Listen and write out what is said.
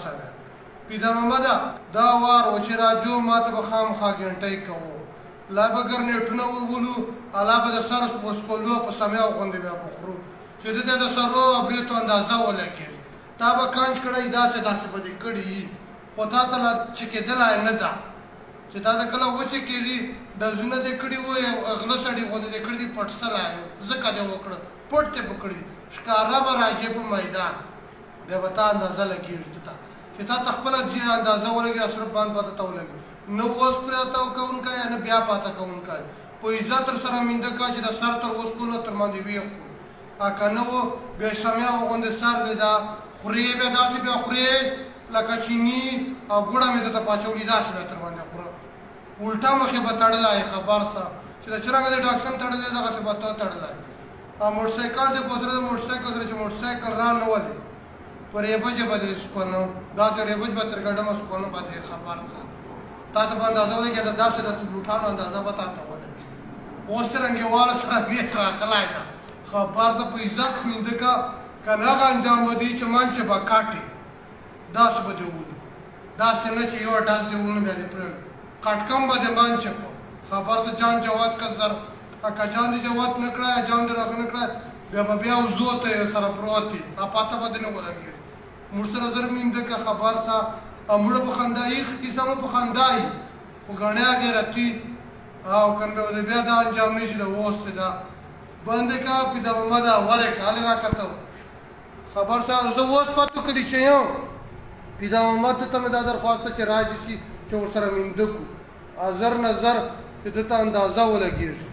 سره پیدا محمد دا وار و چې راجو ماته به خامخا ګنټۍ کوو لا به ګرنېټونه ورولو الا به د سر وسکولو په سمیاو غوندې بیا بخورو چې د د سرو برېتو اندازه ولګېږي تا به کانچ کړی داسې داسې به دې کړي خو تا ته لا چې کېدلی نه ده چې دا د کله وچې کېږي ډزونه دې کړي وو غله سړي غوندې دې کړي دي پټ سلی ځکه دې وکړه پټ دې به کړي ښکاره به راځې په میدان بیا به تا اندازه لګېږي ته چې تا ته خپله اندازه ولګي صرف باندې پاته ته ولګي نه اوس پرته کوونکی یا نه بیا پاته کوونکی په عزت سره مینده کا چې د سر تر وسکولو تر باندې ویښ کړو که نه و بیا سمیاو غوندې سر دی دا خورې بیا داسې بیا خورې لکه چیني او ګوړه مې درته پاچولي داسې بیا تر باندې خوره الټا مخې به تړلی خبر شه چې د څرنګه د ډاکسن تړلی دغسې به ته تړلی او موټرسایکل دې په زړه د موټرسایکل سره چې موټرسایکل را نه ولې په ریبجې به دې سکونه داسې ریبج به تر ګډمه سکونه به دې خبر شه تا ته به اندازه ولګي د داسې داسې بوټانو اندازه به تا ته ولګي اوس ترنګې واله سره میس راغلی ده خبر ته په عزت مینده که که نه هغه انجام به دی چې منچې به کاټې داسې به دې وولي داسې نه چې یو ډز دې ونه بیا دې پرېږدي کټکم به دې منچې په خبر ته جان جواد که زر که جان دې جواد نه کړی جان دې راغه نه کړی بیا به بیا وزو ته یې سره پروت وي پاته به دې نه ولګېږي موږ سره زر مینده که خبر ته او مړه په خندا هېڅ کیسه مو په خندا وي خو ګڼیا غیرتي او که مې بیا دا انجام نه شي د اوس دی دا بندې که پیدا محمده ولې که هلې را کته خبر ته زه اوس پتو کلي چې یم پیدا محمد ته مې دا درخواسته چې راجي شي چې ورسره مینده کړو زر نه زر چې ده ته اندازه ولګېږي